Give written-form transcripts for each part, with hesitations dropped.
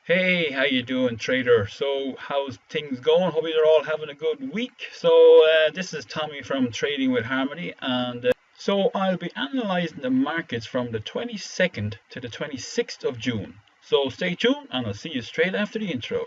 Hey, how you doing, trader? So, how's things going? Hope you're all having a good week. This is Tommy from Trading with Harmony, and I'll be analyzing the markets from the 22nd to the 26th of June. So, stay tuned, and I'll see you straight after the intro.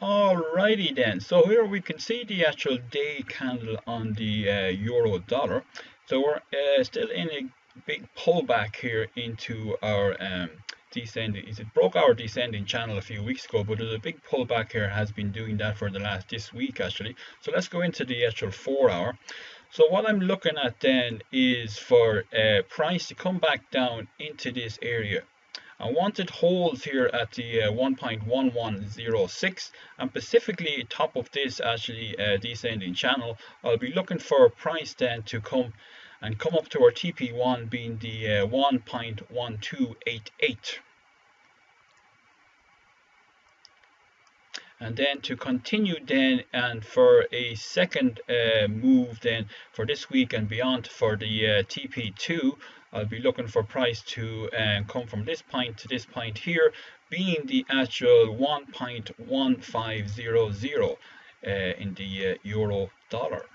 Alrighty then, so here we can see the actual day candle on the euro dollar. So we're still in a big pullback here into our descending. It broke our descending channel a few weeks ago, but there's a big pullback here, has been doing that for this week actually. So let's go into the actual 4 hour. So what I'm looking at then is for price to come back down into this area. I wanted holds here at the 1.1106, and specifically top of this actually descending channel. I'll be looking for a price then to come up to our TP1 being the 1.1288. And then to continue then, and for a second move then for this week and beyond for the TP2, I'll be looking for price to come from this point to this point here, being the actual 1.1500 in the euro dollar.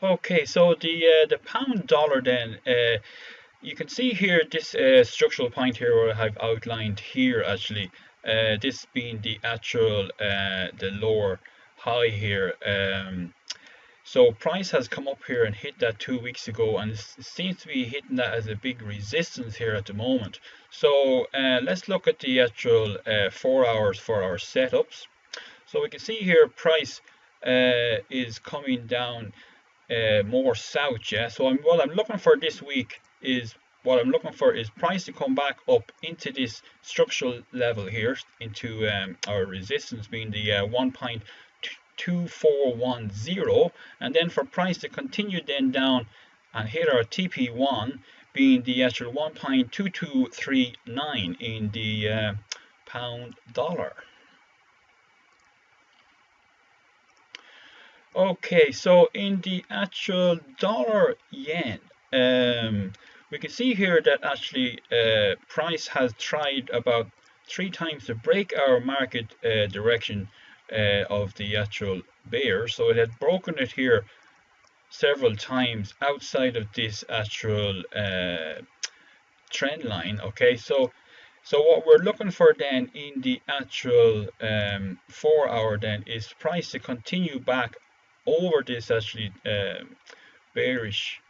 Okay, so the pound dollar then, you can see here this structural point here where I've outlined here actually, this being the actual the lower high here. So price has come up here and hit that 2 weeks ago, and it seems to be hitting that as a big resistance here at the moment. So let's look at the actual 4 hours for our setups. So we can see here price is coming down more south, yeah. So what I'm looking for this week is price to come back up into this structural level here, into our resistance being the 1.2410, and then for price to continue then down and hit our TP1 being the actual 1.2239 in the pound dollar. Okay, so in the actual dollar yen, we can see here that actually price has tried about 3 times to break our market direction of the actual bear. So it had broken it here several times outside of this actual trend line. Okay, so what we're looking for then in the actual 4 hour then is price to continue back over this actually bearish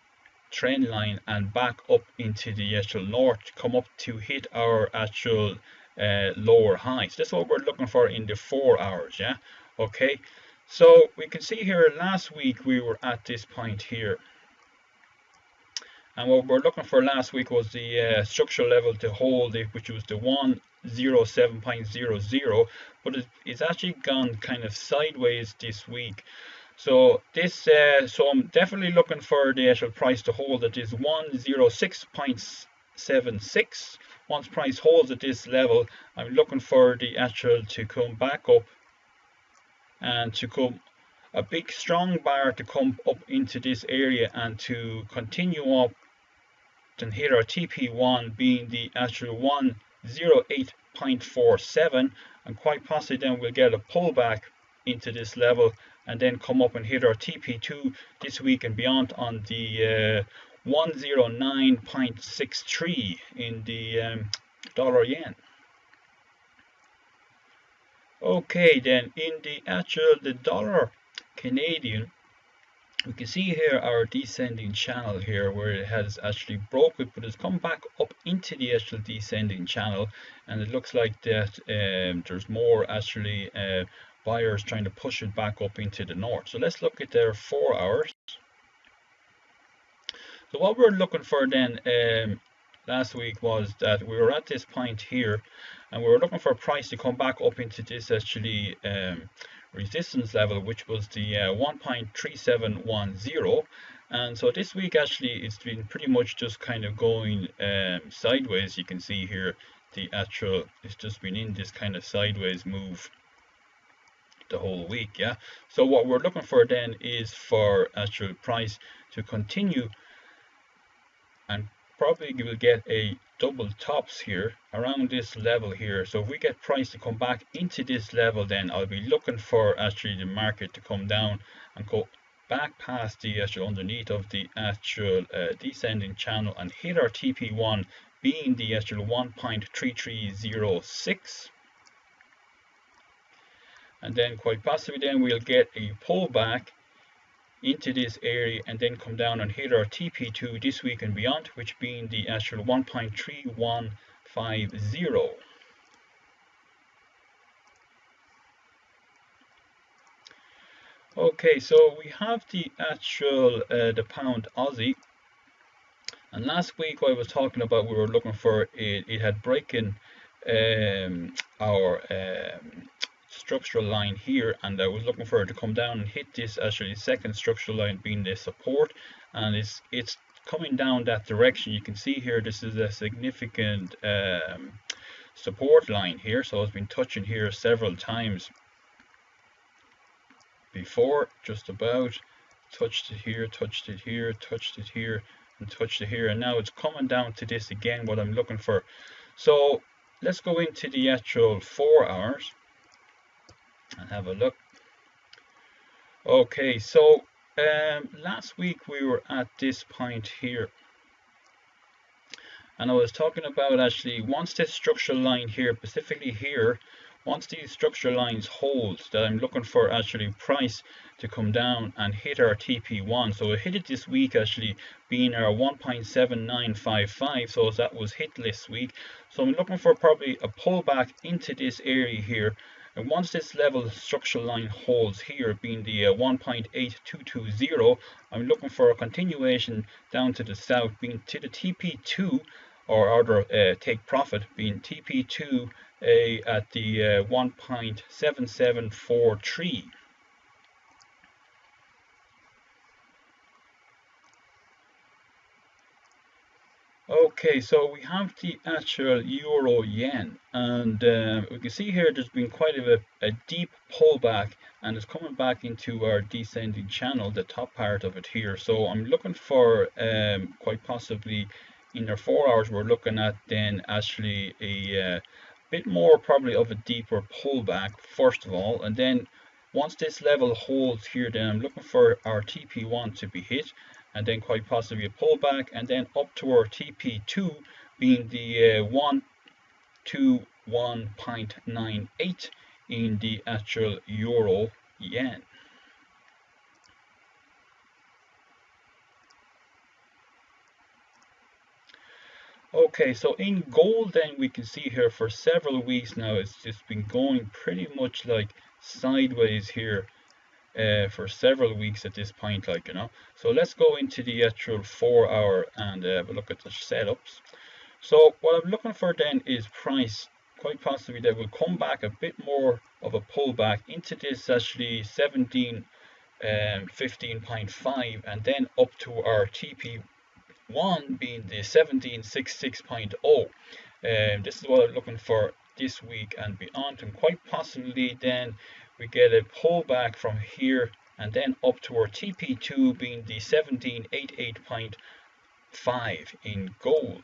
trend line and back up into the actual north, come up to hit our actual lower highs. That's what we're looking for in the 4 hours, yeah. Okay, so we can see here last week we were at this point here, and what we're looking for last week was the structural level to hold it, which was the 107.00, but it's actually gone kind of sideways this week. So I'm definitely looking for the actual price to hold at this 106.76. Once price holds at this level, I'm looking for the actual to come back up and to come a big strong bar to come up into this area and to continue up and hit our TP1 being the actual 108.47, and quite possibly then we'll get a pullback into this level and then come up and hit our TP2 this week and beyond on the 109.63 in the dollar yen. Okay, then in the dollar Canadian, we can see here our descending channel here where it has actually broken, but it's come back up into the actual descending channel, and it looks like that there's more actually buyers trying to push it back up into the north. So let's look at their 4 hours. So what we're looking for then last week was that we were at this point here, and we were looking for a price to come back up into this actually resistance level, which was the 1.3710. And so this week actually it's been pretty much just kind of going sideways. You can see here the actual, it's just been in this kind of sideways move the whole week. Yeah, so what we're looking for then is for actual price to continue, and probably we will get a double tops here around this level here. So if we get price to come back into this level, then I'll be looking for actually the market to come down and go back past the actual underneath of the actual descending channel and hit our TP1 being the actual 1.3306, and then quite possibly then we'll get a pullback into this area and then come down and hit our TP2 this week and beyond, which being the actual 1.3150. Okay, so we have the actual the pound Aussie, and last week I was talking about we were looking for it had broken our structural line here, and I was looking for it to come down and hit this actually second structural line being the support, and it's coming down that direction. You can see here this is a significant support line here, so it's been touching here several times before, just about touched it here, touched it here, touched it here, and touched it here, and now it's coming down to this again, what I'm looking for. So let's go into the actual 4 hours and have a look. Okay, so last week we were at this point here, and I was talking about actually once this structural line here, specifically here, once these structural lines hold, that I'm looking for actually price to come down and hit our TP1. So it hit it this week actually being our 1.7955, so that was hit this week. So I'm looking for probably a pullback into this area here, and once this level structural line holds here being the 1.8220, I'm looking for a continuation down to the south being to the TP2, or other take profit being TP2 at the 1.7743. Okay, so we have the actual euro yen, and we can see here there's been quite a deep pullback, and it's coming back into our descending channel, the top part of it here. So I'm looking for quite possibly in our 4 hours we're looking at then actually a bit more probably of a deeper pullback first of all, and then once this level holds here, then I'm looking for our TP1 to be hit, and then quite possibly a pullback, and then up to our TP2 being the 121.98 in the actual euro yen. Okay, so in gold then we can see here for several weeks now it's just been going pretty much like sideways here for several weeks at this point, like, you know. So let's go into the actual 4 hour and have a look at the setups. So what I'm looking for then is price quite possibly that will come back a bit more of a pullback into this actually 15.5, and then up to our TP1 being the 1766.0. This is what I'm looking for this week and beyond, and quite possibly then we get a pullback from here and then up to our TP2 being the 1788.5 in gold.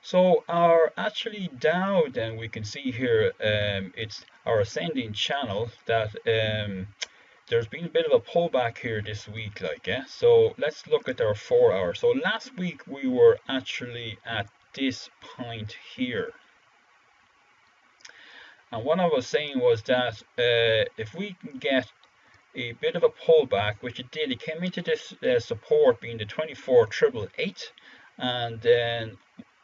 So our actually Dow then we can see here it's our ascending channel that there's been a bit of a pullback here this week, like, yeah. So let's look at our 4 hours. So last week we were actually at this point here, And what I was saying was that if we can get a bit of a pullback, which it did, it came into this support being the 24,888, and then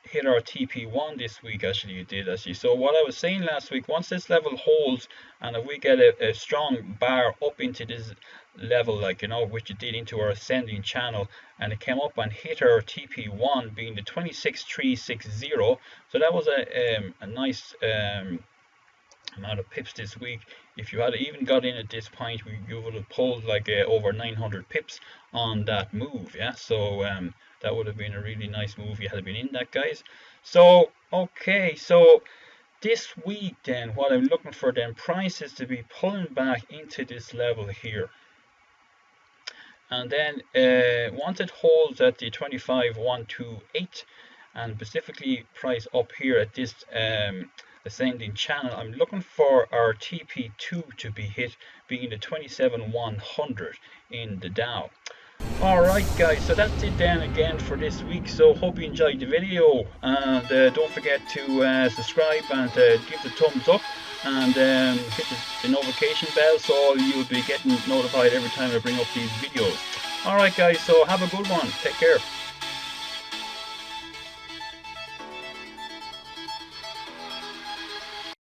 hit our TP1 this week. Actually it did, actually. So what I was saying last week, once this level holds, and if we get a strong bar up into this level, like, you know, which it did into our ascending channel, and it came up and hit our TP1 being the 26,360, so that was a nice amount of pips this week. If you had even got in at this point, you would have pulled like over 900 pips on that move. Yeah, so that would have been a really nice move if you had been in that, guys. So okay, so this week then, what I'm looking for then, prices to be pulling back into this level here, and then once it holds at the 25,128, and specifically price up here at this ascending channel, I'm looking for our TP2 to be hit, being the 27,100 in the Dow. Alright guys, so that's it then again for this week. So hope you enjoyed the video, and don't forget to subscribe and give the thumbs up, and hit the notification bell so you'll be getting notified every time I bring up these videos. Alright guys, so have a good one. Take care.